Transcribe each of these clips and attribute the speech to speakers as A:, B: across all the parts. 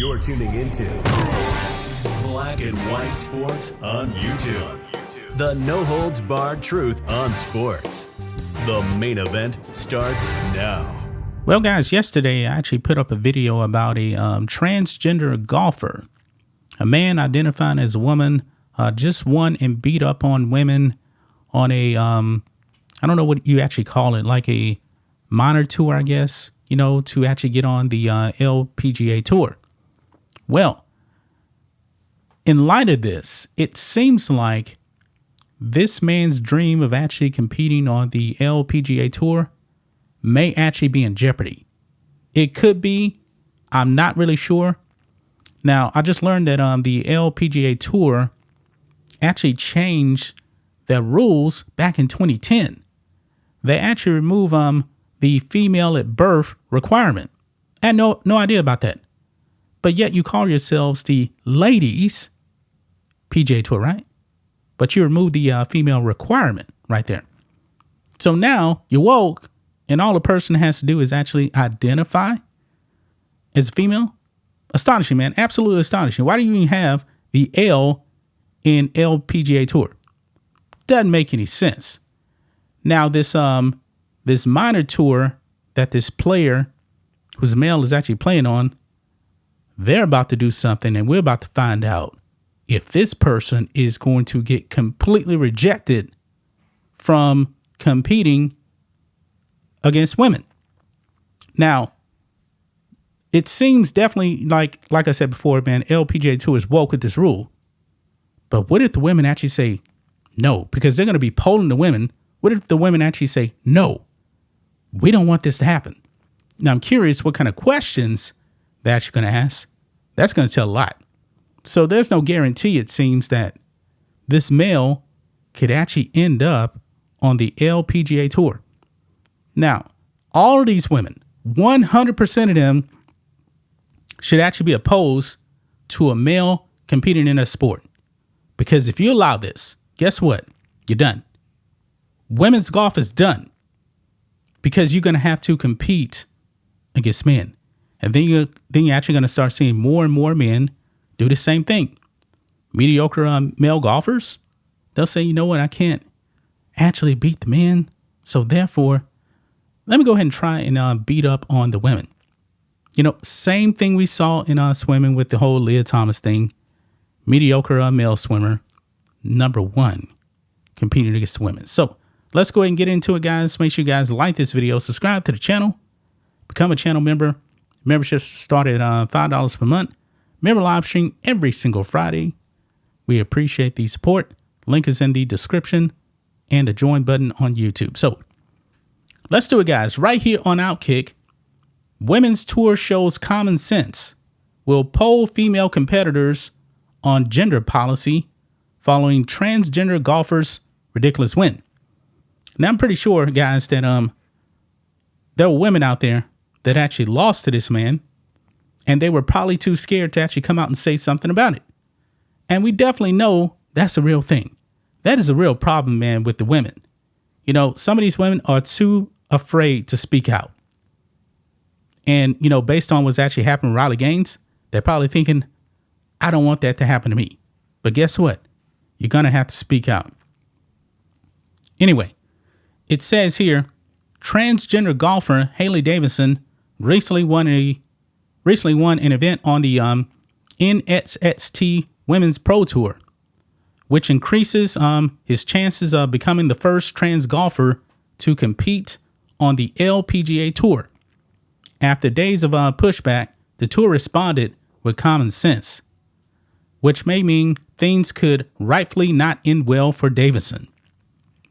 A: You're tuning into Black and White Sports on YouTube. The no-holds-barred truth on sports. The main event starts now.
B: Well, guys, yesterday I actually put up a video about a transgender golfer. A man identifying as a woman just won and beat up on women on a, I don't know what you actually call it, like a minor tour, I guess, to actually get on the LPGA Tour. Well, in light of this, it seems like this man's dream of actually competing on the LPGA Tour may actually be in jeopardy. It could be. I'm not really sure. Now, I just learned that the LPGA Tour actually changed their rules back in 2010. They actually removed the female at birth requirement. I had no idea about that. But yet you call yourselves the ladies PGA Tour, right? But you remove the female requirement right there. So now you're woke, and all a person has to do is actually identify as a female. Astonishing, man. Absolutely astonishing. Why do you even have the L in LPGA Tour? Doesn't make any sense. Now this minor tour that this player who's male is actually playing on, they're about to do something, and we're about to find out if this person is going to get completely rejected from competing against women. Now, it seems definitely like I said before, man, LPGA Tour is woke with this rule. But what if the women actually say no? Because they're going to be polling the women. What if the women actually say no? We don't want this to happen. Now, I'm curious what kind of questions they're actually going to ask. That's going to tell a lot. So there's no guarantee, it seems, that this male could actually end up on the LPGA Tour. Now, all of these women, 100% of them should actually be opposed to a male competing in a sport. Because if you allow this, guess what? You're done. Women's golf is done. Because you're going to have to compete against men. And then you're actually going to start seeing more and more men do the same thing. Mediocre male golfers, they'll say, you know what, I can't actually beat the men. So therefore, let me go ahead and try and beat up on the women. Same thing we saw in swimming with the whole Leah Thomas thing. Mediocre male swimmer, number one, competing against the women. So let's go ahead and get into it, guys. Make sure you guys like this video, subscribe to the channel, become a channel member. Memberships start at $5 per month. Member live stream every single Friday. We appreciate the support. Link is in the description and the join button on YouTube. So let's do it, guys. Right here on Outkick, Women's Tour shows common sense. Will poll female competitors on gender policy following transgender golfers' ridiculous win. Now, I'm pretty sure, guys, that there were women out there that actually lost to this man, and they were probably too scared to actually come out and say something about it. And we definitely know that's a real thing. That is a real problem, man, with the women. Some of these women are too afraid to speak out. And, based on what's actually happened with Riley Gaines, they're probably thinking, I don't want that to happen to me. But guess what? You're going to have to speak out. Anyway, it says here, transgender golfer Haley Davidson recently won an event on the NXT Women's Pro Tour, which increases his chances of becoming the first trans golfer to compete on the LPGA Tour. After days of pushback, the tour responded with common sense, which may mean things could rightfully not end well for Davidson.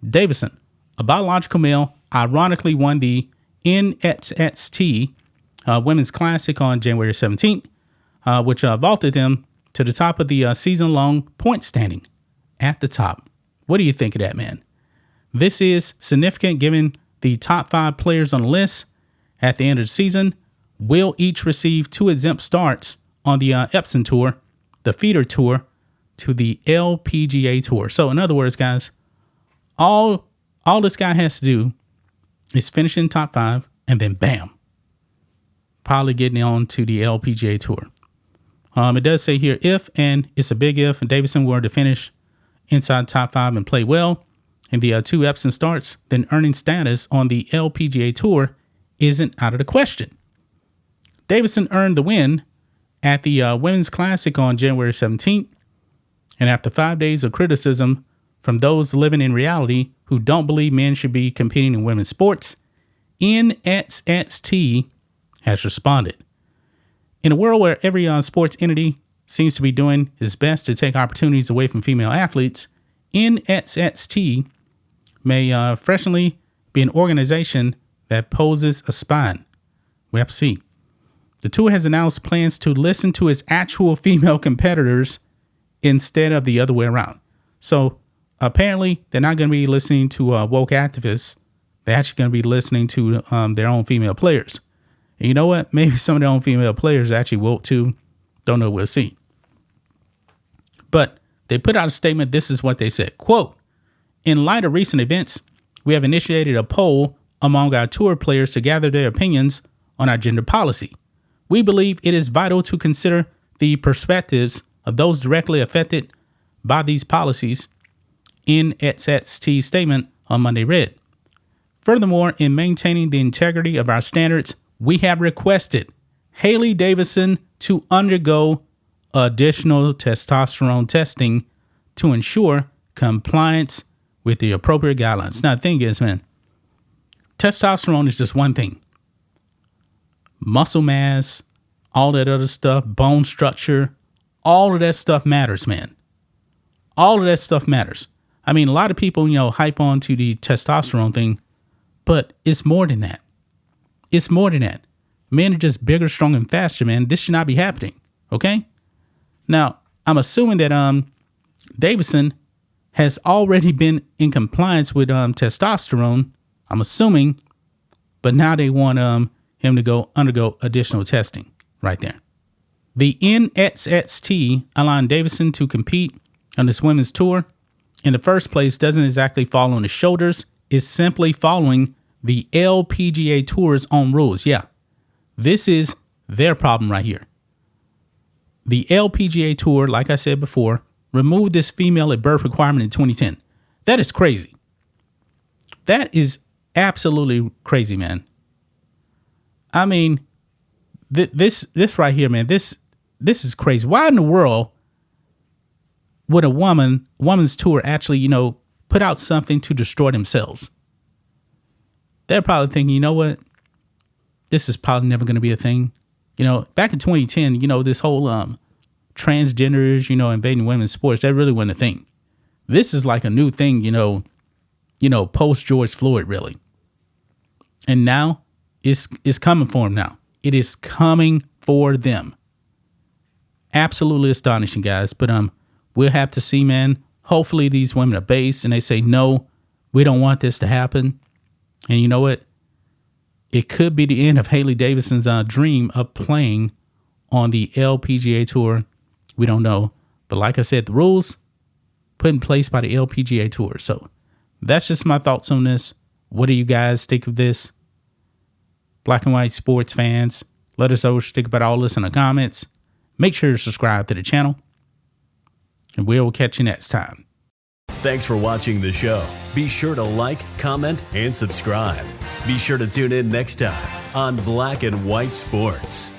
B: Davidson, a biological male, ironically won the NXT Women's Classic on January 17th, which vaulted them to the top of the season-long point standing at the top. What do you think of that, man? This is significant given the top 5 players on the list at the end of the season will each receive 2 exempt starts on the Epson Tour, the feeder tour, to the LPGA Tour. So in other words, guys, all this guy has to do is finish in top 5 and then bam, probably getting on to the LPGA Tour. It does say here, if, and it's a big if, and Davison were to finish inside top 5 and play well in the 2 Epsom starts, then earning status on the LPGA Tour isn't out of the question. Davison earned the win at the Women's Classic on January 17th, and after 5 days of criticism from those living in reality who don't believe men should be competing in women's sports, NXST has responded. In a world where every sports entity seems to be doing its best to take opportunities away from female athletes, NXST may freshenly be an organization that poses a spine. We have to see. The tour has announced plans to listen to its actual female competitors instead of the other way around. So apparently they're not going to be listening to woke activists. They're actually going to be listening to their own female players. And you know what? Maybe some of their own female players actually woke too. Don't know. We'll see. But they put out a statement. This is what they said. Quote, in light of recent events, we have initiated a poll among our tour players to gather their opinions on our gender policy. We believe it is vital to consider the perspectives of those directly affected by these policies, NXST statement on Monday read. Furthermore, in maintaining the integrity of our standards, we have requested Haley Davidson to undergo additional testosterone testing to ensure compliance with the appropriate guidelines. Now, the thing is, man, testosterone is just one thing. Muscle mass, all that other stuff, bone structure, all of that stuff matters, man. All of that stuff matters. I mean, a lot of people, hype on to the testosterone thing, but it's more than that. It's more than that. Men are just bigger, stronger, and faster, man. This should not be happening. Okay? Now, I'm assuming that Davison has already been in compliance with testosterone. I'm assuming, but now they want him to go undergo additional testing right there. The NXST allowing Davison to compete on this women's tour in the first place doesn't exactly fall on his shoulders. It's simply following the LPGA Tour's own rules. Yeah, this is their problem right here. The LPGA Tour, like I said before, removed this female at birth requirement in 2010. That is crazy. That is absolutely crazy, man. I mean, this right here, man, this is crazy. Why in the world would a woman's tour actually, put out something to destroy themselves? They're probably thinking, you know what? This is probably never going to be a thing. Back in 2010, this whole transgenders, invading women's sports, that really wasn't a thing. This is like a new thing, post George Floyd, really. And now it's coming for them now. It is coming for them. Absolutely astonishing, guys. But we'll have to see, man. Hopefully these women are based and they say, no, we don't want this to happen. And you know what? It could be the end of Haley Davidson's dream of playing on the LPGA Tour. We don't know. But like I said, the rules put in place by the LPGA Tour. So that's just my thoughts on this. What do you guys think of this? Black and white sports fans, let us know what you think about all this in the comments. Make sure to subscribe to the channel. And we'll catch you next time.
A: Thanks for watching the show. Be sure to like, comment, and subscribe. Be sure to tune in next time on Black and White Sports.